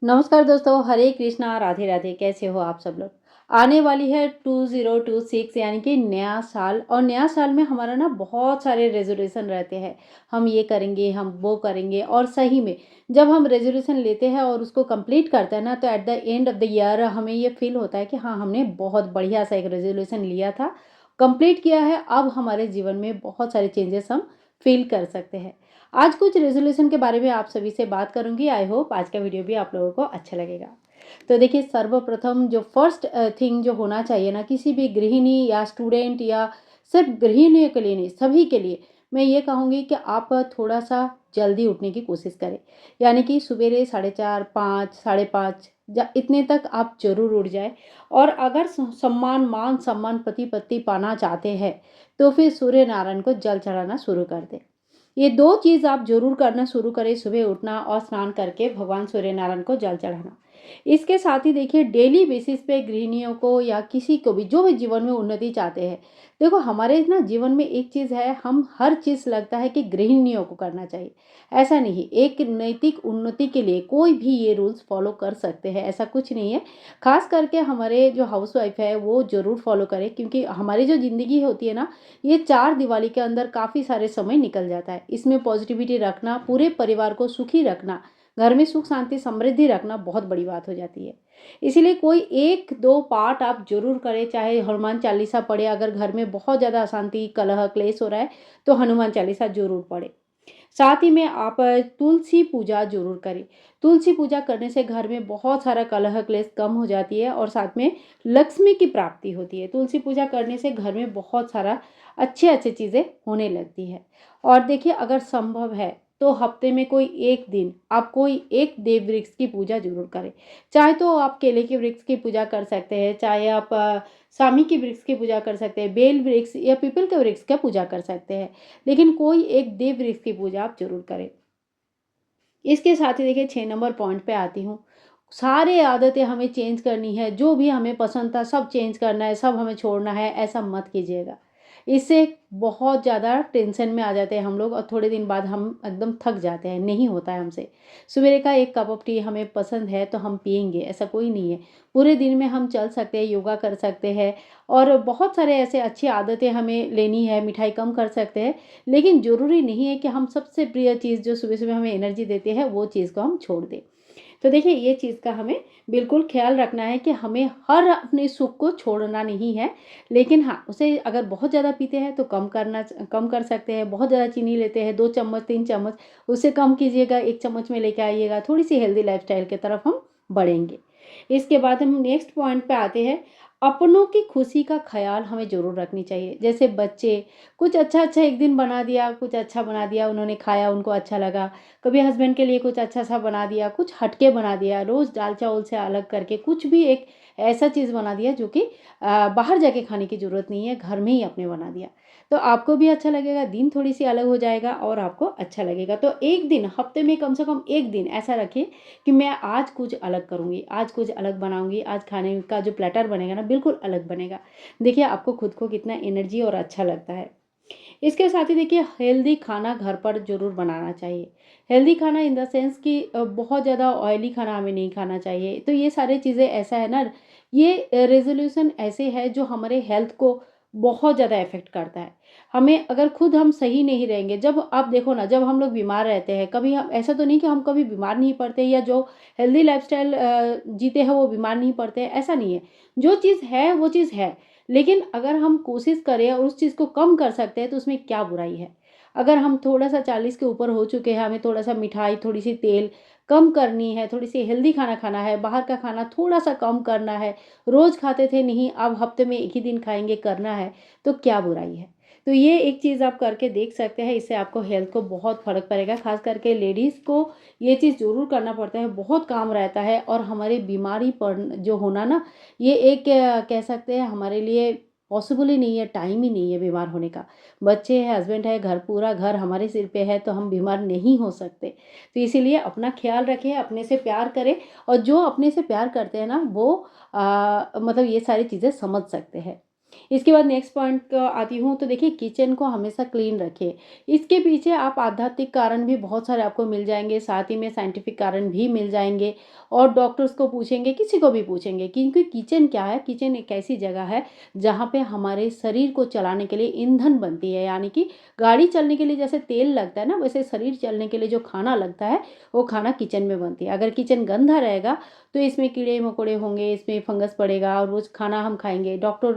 नमस्कार दोस्तों, हरे कृष्णा, राधे राधे। कैसे हो आप सब लोग। आने वाली है 2026 यानी कि नया साल। और नया साल में हमारा ना बहुत सारे रेजोल्यूशन रहते हैं। हम ये करेंगे, हम वो करेंगे। और सही में जब हम रेजोल्यूशन लेते हैं और उसको कंप्लीट करते हैं ना, तो at the end of the year हमें ये फील होता है कि हाँ, हमने बहुत बढ़िया सा एक रेजोल्यूशन लिया था, कंप्लीट किया है। अब हमारे जीवन में बहुत सारे चेंजेस हम फील कर सकते हैं। आज कुछ रेजोल्यूशन के बारे में आप सभी से बात करूंगी। आई होप आज का वीडियो भी आप लोगों को अच्छा लगेगा। तो देखिए, सर्वप्रथम जो फर्स्ट थिंग जो होना चाहिए ना, किसी भी गृहिणी या स्टूडेंट या सिर्फ गृहिणियों के लिए नहीं, सभी के लिए मैं ये कहूँगी कि आप थोड़ा सा जल्दी उठने की कोशिश करें। यानी कि सवेरे 4:30, 5, 5:30 या इतने तक आप जरूर उठ जाए। और अगर सम्मान, मान सम्मान, पति पत्नी पाना चाहते हैं, तो फिर सूर्य नारायण को जल चढ़ाना शुरू कर दें। ये दो चीज़ आप जरूर करना शुरू करें, सुबह उठना और स्नान करके भगवान सूर्य नारायण को जल चढ़ाना। इसके साथ ही देखिए, डेली बेसिस पे गृहिणियों को या किसी को भी जो भी जीवन में उन्नति चाहते हैं, देखो हमारे ना जीवन में एक चीज़ है, हम हर चीज़ लगता है कि गृहिणियों को करना चाहिए। ऐसा नहीं, एक नैतिक उन्नति के लिए कोई भी ये रूल्स फॉलो कर सकते हैं, ऐसा कुछ नहीं है। खास करके हमारे जो हाउस वाइफ है वो ज़रूर फॉलो करें, क्योंकि हमारी जो ज़िंदगी होती है ना, ये चार दिवाली के अंदर काफ़ी सारे समय निकल जाता है। इसमें पॉजिटिविटी रखना, पूरे परिवार को सुखी रखना, घर में सुख शांति समृद्धि रखना बहुत बड़ी बात हो जाती है। इसीलिए कोई एक दो पाठ आप जरूर करें, चाहे हनुमान चालीसा पढ़े। अगर घर में बहुत ज़्यादा अशांति, कलह, क्लेश हो रहा है, तो हनुमान चालीसा जरूर पढ़े। साथ ही में आप तुलसी पूजा जरूर करें। तुलसी पूजा करने से घर में बहुत सारा कलह क्लेश कम हो जाती है और साथ में लक्ष्मी की प्राप्ति होती है। तुलसी पूजा करने से घर में बहुत सारा अच्छे अच्छे चीज़ें होने लगती है। और देखिए, अगर संभव है तो हफ्ते में कोई एक दिन आप कोई एक देव वृक्ष की पूजा जरूर करें। चाहे तो आप केले के वृक्ष की पूजा कर सकते हैं, चाहे आप सामी के वृक्ष की पूजा कर सकते हैं, बेल वृक्ष या पीपल के वृक्ष की पूजा कर सकते हैं। लेकिन कोई एक देव वृक्ष की पूजा आप जरूर करें। इसके साथ ही देखिए, 6 नंबर पॉइंट पे आती हूँ। सारे आदतें हमें चेंज करनी है, जो भी हमें पसंद था सब चेंज करना है, सब हमें छोड़ना है, ऐसा मत कीजिएगा। इससे बहुत ज़्यादा टेंशन में आ जाते हैं हम लोग और थोड़े दिन बाद हम एकदम थक जाते हैं, नहीं होता है हमसे। सवेरे का एक कप ऑफ टी हमें पसंद है तो हम पियेंगे, ऐसा कोई नहीं है। पूरे दिन में हम चल सकते हैं, योगा कर सकते हैं और बहुत सारे ऐसे अच्छी आदतें हमें लेनी है, मिठाई कम कर सकते हैं। लेकिन ज़रूरी नहीं है कि हम सबसे प्रिय चीज़ जो सुबह सुबह हमें एनर्जी देती है वो चीज़ को हम छोड़ दें। तो देखिए, ये चीज़ का हमें बिल्कुल ख्याल रखना है कि हमें हर अपने सुख को छोड़ना नहीं है। लेकिन हाँ, उसे अगर बहुत ज़्यादा पीते हैं तो कम कर सकते हैं। बहुत ज़्यादा चीनी लेते हैं, 2 चम्मच 3 चम्मच, उसे कम कीजिएगा, 1 चम्मच में लेके आइएगा। थोड़ी सी हेल्दी लाइफस्टाइल की तरफ हम बढ़ेंगे। इसके बाद हम नेक्स्ट पॉइंट पे आते हैं। अपनों की खुशी का ख्याल हमें ज़रूर रखनी चाहिए। जैसे बच्चे कुछ अच्छा अच्छा एक दिन बना दिया, कुछ अच्छा बना दिया, उन्होंने खाया, उनको अच्छा लगा। कभी हस्बैंड के लिए कुछ अच्छा सा बना दिया, कुछ हटके बना दिया, रोज़ दाल चावल से अलग करके कुछ भी एक ऐसा चीज़ बना दिया जो कि बाहर जाके खाने की ज़रूरत नहीं है, घर में ही आपने बना दिया। तो आपको भी अच्छा लगेगा, दिन थोड़ी सी अलग हो जाएगा और आपको अच्छा लगेगा। तो एक दिन, हफ्ते में कम से कम एक दिन ऐसा रखिए कि मैं आज कुछ अलग करूँगी, आज कुछ अलग बनाऊँगी, आज खाने का जो प्लेटर बनेगा ना बिल्कुल अलग बनेगा। देखिए, आपको खुद को कितना एनर्जी और अच्छा लगता है। इसके साथ ही देखिए, हेल्दी खाना घर पर ज़रूर बनाना चाहिए। हेल्दी खाना इन द सेंस कि बहुत ज़्यादा ऑयली खाना हमें नहीं खाना चाहिए। तो ये सारी चीज़ें ऐसा है ना, ये रेज़ोल्यूशन ऐसे है जो हमारे हेल्थ को बहुत ज़्यादा इफ़ेक्ट करता है। हमें अगर खुद हम सही नहीं रहेंगे, जब आप देखो ना, जब हम लोग बीमार रहते हैं, कभी हम ऐसा तो नहीं कि हम कभी बीमार नहीं पड़ते या जो हेल्दी लाइफ़स्टाइल जीते हैं वो बीमार नहीं पड़ते हैं, ऐसा नहीं है। जो चीज़ है वो चीज़ है। लेकिन अगर हम कोशिश करें और उस चीज़ को कम कर सकते हैं तो उसमें क्या बुराई है। अगर हम थोड़ा-सा 40 के ऊपर हो चुके हैं, हमें थोड़ा-सा मिठाई, थोड़ी-सी तेल कम करनी है, थोड़ी-सी हेल्दी खाना खाना है, बाहर का खाना थोड़ा-सा कम करना है, रोज़ खाते थे नहीं, अब हफ्ते में 1 ही दिन खाएँगे, करना है, तो क्या बुराई है। तो ये एक चीज़ आप करके देख सकते हैं, इससे आपको हेल्थ को बहुत फ़र्क पड़ेगा। ख़ास करके लेडीज़ को ये चीज़ ज़रूर करना पड़ता है, बहुत काम रहता है और हमारी बीमारी पड़ जो होना ना, ये एक कह सकते हैं हमारे लिए पॉसिबल ही नहीं है, टाइम ही नहीं है बीमार होने का। बच्चे हैं, हस्बैंड है, घर पूरा घर हमारे सिर पे है, तो हम बीमार नहीं हो सकते। तो इसीलिए अपना ख्याल रखें, अपने से प्यार करें और जो अपने से प्यार करते हैं ना वो मतलब ये सारी चीज़ें समझ सकते हैं। इसके बाद नेक्स्ट पॉइंट का आती हूँ, तो देखिए किचन को हमेशा क्लीन रखिए। इसके पीछे आप आध्यात्मिक कारण भी बहुत सारे आपको मिल जाएँगे, साथ ही में साइंटिफिक कारण भी मिल जाएँगे और डॉक्टर्स को पूछेंगे, किसी को भी पूछेंगे, क्योंकि किचन क्या है, किचन एक ऐसी जगह है जहाँ पे हमारे शरीर को चलाने के लिए ईंधन बनती है। यानी कि गाड़ी चलने के लिए जैसे तेल लगता है ना, वैसे शरीर चलने के लिए जो खाना लगता है, वो खाना किचन में बनती है। अगर किचन गंदा रहेगा तो इसमें कीड़े-मकोड़े होंगे, इसमें फंगस पड़ेगा और रोज़ खाना हम खाएँगे, डॉक्टर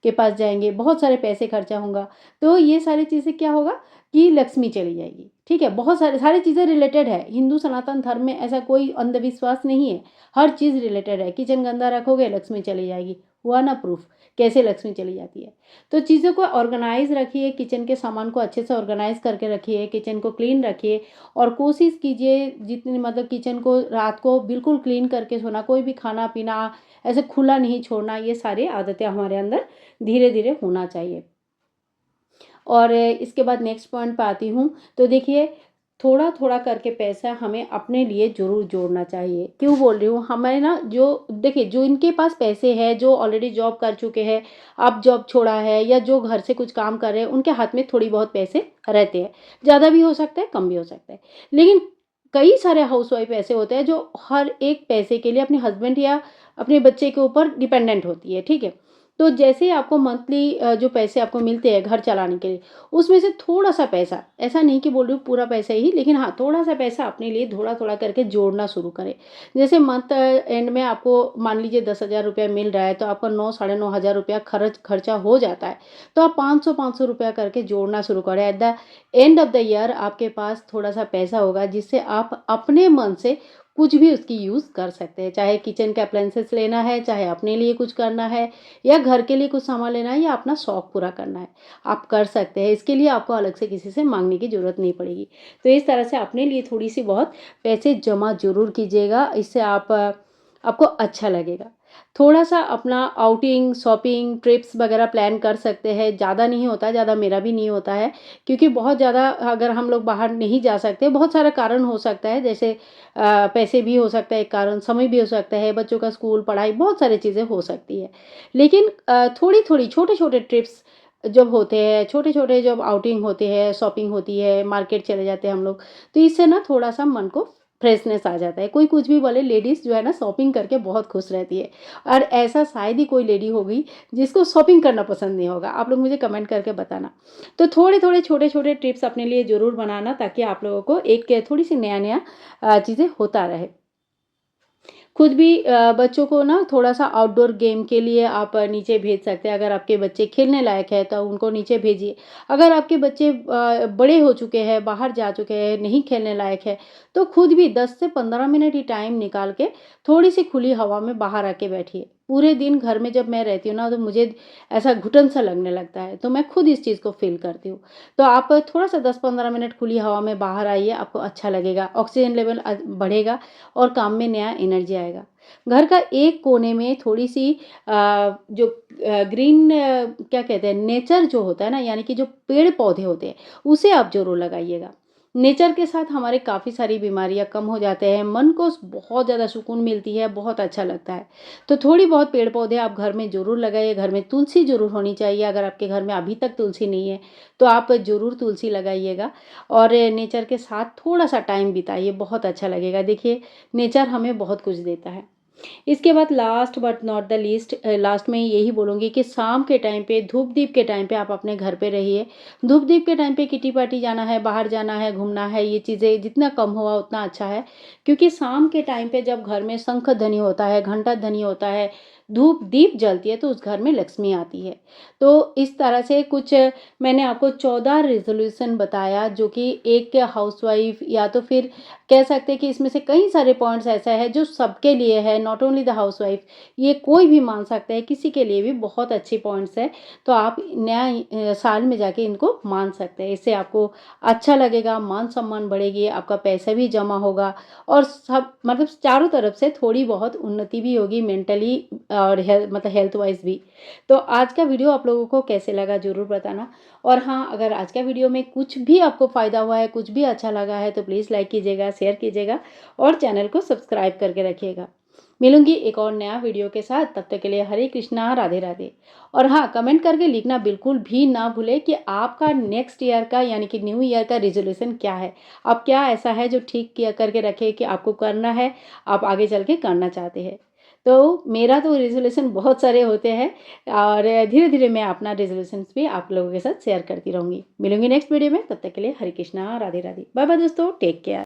के पास जाएँगे, बहुत सारे पैसे खर्चा होगा। तो ये सारी चीज़ें क्या होगा कि लक्ष्मी चली जाएगी, ठीक है? बहुत सारी सारी चीज़ें रिलेटेड है। हिंदू सनातन धर्म में ऐसा कोई अंधविश्वास नहीं है, हर चीज़ रिलेटेड है। किचन गंदा रखोगे, लक्ष्मी चली जाएगी। हुआ ना प्रूफ, कैसे लक्ष्मी चली जाती है। तो चीज़ों को ऑर्गनाइज़ रखिए, किचन के सामान को अच्छे से ऑर्गनाइज़ करके रखिए, किचन को क्लीन रखिए और कोशिश कीजिए जितनी मतलब किचन को रात को बिल्कुल क्लीन करके सोना, कोई भी खाना-पीना ऐसे खुला नहीं छोड़ना, ये सारी आदतें हमारे अंदर धीरे-धीरे होना चाहिए। और इसके बाद नेक्स्ट पॉइंट पे आती हूँ, तो देखिए थोड़ा-थोड़ा करके पैसा हमें अपने लिए ज़रूर जोड़ना चाहिए। क्यों बोल रही हूँ? हमें ना जो देखिए जो इनके पास पैसे हैं, जो ऑलरेडी जॉब कर चुके हैं, अब जॉब छोड़ा है या जो घर से कुछ काम कर रहे हैं, उनके हाथ में थोड़ी बहुत पैसे रहते हैं। ज़्यादा भी हो सकता है, कम भी हो सकता है। लेकिन कई सारे हाउसवाइफ़ ऐसे होते हैं जो हर एक पैसे के लिए अपने हस्बैंड या अपने बच्चे के ऊपर डिपेंडेंट होती है, ठीक है? तो जैसे ही आपको मंथली जो पैसे आपको मिलते हैं घर चलाने के लिए, उसमें से थोड़ा-सा पैसा, ऐसा नहीं कि बोल रही हूँ पूरा पैसा ही, लेकिन हाँ, थोड़ा-सा पैसा अपने लिए थोड़ा-थोड़ा करके जोड़ना शुरू करें। जैसे मंथ एंड में आपको मान लीजिए 10,000 रुपया मिल रहा है, तो आपका 9 साढ़े 9 हज़ार रुपया खर्चा हो जाता है। तो आप 500-500 रुपया करके जोड़ना शुरू करें। At the end of the year आपके पास थोड़ा-सा पैसा होगा, जिससे आप अपने मन से कुछ भी उसकी यूज़ कर सकते हैं। चाहे किचन के अप्लायंसेस लेना है, चाहे अपने लिए कुछ करना है या घर के लिए कुछ सामान लेना है या अपना शौक पूरा करना है, आप कर सकते हैं। इसके लिए आपको अलग से किसी से माँगने की ज़रूरत नहीं पड़ेगी। तो इस तरह से अपने लिए थोड़ी-सी बहुत पैसे जमा ज़रूर कीजिएगा, इससे आपको अच्छा लगेगा। थोड़ा-सा अपना आउटिंग, शॉपिंग, ट्रिप्स वगैरह प्लान कर सकते हैं। ज़्यादा नहीं होता है, ज़्यादा मेरा भी नहीं होता है, क्योंकि बहुत ज़्यादा अगर हम लोग बाहर नहीं जा सकते, बहुत सारा कारण हो सकता है, जैसे पैसे भी हो सकता है एक कारण, समय भी हो सकता है, बच्चों का स्कूल, पढ़ाई, बहुत सारी चीज़ें हो सकती है। लेकिन थोड़ी-थोड़ी, छोटे-छोटे ट्रिप्स जब होते हैं, छोटे-छोटे जब आउटिंग होते हैं, शॉपिंग होती है, मार्केट चले जाते हैं हम लोग, तो इससे ना थोड़ा-सा मन को फ्रेशनेस आ जाता है। कोई कुछ भी बोले, लेडीज़ जो है ना शॉपिंग करके बहुत खुश रहती है और ऐसा शायद ही कोई लेडी होगी जिसको शॉपिंग करना पसंद नहीं होगा। आप लोग मुझे कमेंट करके बताना। तो थोड़े-थोड़े, छोटे-छोटे टिप्स अपने लिए ज़रूर बनाना, ताकि आप लोगों को एक थोड़ी-सी नया-नया चीज़ें होता रहे। खुद भी बच्चों को ना थोड़ा-सा आउटडोर गेम के लिए आप नीचे भेज सकते हैं। अगर आपके बच्चे खेलने लायक है, तो उनको नीचे भेजिए। अगर आपके बच्चे बड़े हो चुके हैं, बाहर जा चुके हैं, नहीं खेलने लायक है, तो खुद भी 10 से 15 मिनट ही टाइम निकाल के थोड़ी-सी खुली हवा में बाहर आके बैठिए। पूरे दिन घर में जब मैं रहती हूँ ना, तो मुझे ऐसा घुटन-सा लगने लगता है, तो मैं खुद इस चीज़ को फ़ील करती हूँ। तो आप थोड़ा-सा 10-15 मिनट खुली हवा में बाहर आइए, आपको अच्छा लगेगा, ऑक्सीजन लेवल बढ़ेगा और काम में नया एनर्जी आएगा। घर का एक कोने में थोड़ी-सी जो ग्रीन क्या कहते हैं, नेचर जो होता है ना, यानी कि जो पेड़-पौधे होते हैं, उसे आप ज़रूर लगाइएगा। नेचर के साथ हमारे काफ़ी सारी बीमारियाँ कम हो जाते हैं, मन को बहुत ज़्यादा सुकून मिलती है, बहुत अच्छा लगता है। तो थोड़ी बहुत पेड़-पौधे आप घर में ज़रूर लगाइए, घर में तुलसी ज़रूर होनी चाहिए। अगर आपके घर में अभी तक तुलसी नहीं है, तो आप ज़रूर तुलसी लगाइएगा और नेचर के साथ थोड़ा-सा टाइम बिताइए, बहुत अच्छा लगेगा। देखिए, नेचर हमें बहुत कुछ देता है। इसके बाद last but not the least, last में यही बोलूँगी कि शाम के टाइम पे, धूप-दीप के टाइम पे आप अपने घर पे रहिए। धूप-दीप के टाइम पे किटी-पार्टी जाना है, बाहर जाना है, घूमना है, ये चीज़ें जितना कम हुआ उतना अच्छा है। क्योंकि शाम के टाइम पे जब घर में शंख ध्वनि होता है, घंटा ध्वनि होता है, धूप-दीप जलती है, तो उस घर में लक्ष्मी आती है। तो इस तरह से कुछ मैंने आपको 14 रेज़ोल्यूशन बताया, जो कि एक हाउसवाइफ़ या तो फिर कह सकते हैं कि इसमें से कई सारे पॉइंट्स ऐसा है जो सबके लिए है, नॉट ओनली द हाउसवाइफ, ये कोई भी मान सकता है, किसी के लिए भी बहुत अच्छी पॉइंट्स है। तो आप नया साल में जाके इनको मान सकते हैं। इससे आपको अच्छा लगेगा, मान सम्मान बढ़ेगी, आपका पैसा भी जमा होगा और सब मतलब चारों तरफ से थोड़ी बहुत उन्नति भी होगी, मेंटली और मतलब हेल्थ वाइज भी। तो आज का वीडियो आप लोगों को कैसे लगा ज़रूर बताना। और हाँ, अगर आज का वीडियो में कुछ भी आपको फ़ायदा हुआ है, कुछ भी अच्छा लगा है, तो प्लीज़ लाइक कीजिएगा, शेयर कीजिएगा और चैनल को सब्सक्राइब करके रखिएगा। मिलूंगी एक और नया वीडियो के साथ, तब तक के लिए हरे कृष्णा, राधे राधे। और हाँ, कमेंट करके लिखना बिल्कुल भी ना भूले कि आपका नेक्स्ट ईयर का यानी कि न्यू ईयर का रिजोल्यूशन क्या है। अब क्या ऐसा है जो ठीक किया करके रखे कि आपको करना है, आप आगे चल के करना चाहते हैं। तो मेरा तो रिजोल्यूशन बहुत सारे होते हैं और धीरे धीरे मैं अपना रिजोल्यूशन भी आप लोगों के साथ शेयर करती रहूँगी। मिलूंगी नेक्स्ट वीडियो में, तब तक के लिए हरे कृष्णा, राधे राधे। बाय बाय दोस्तों, टेक केयर।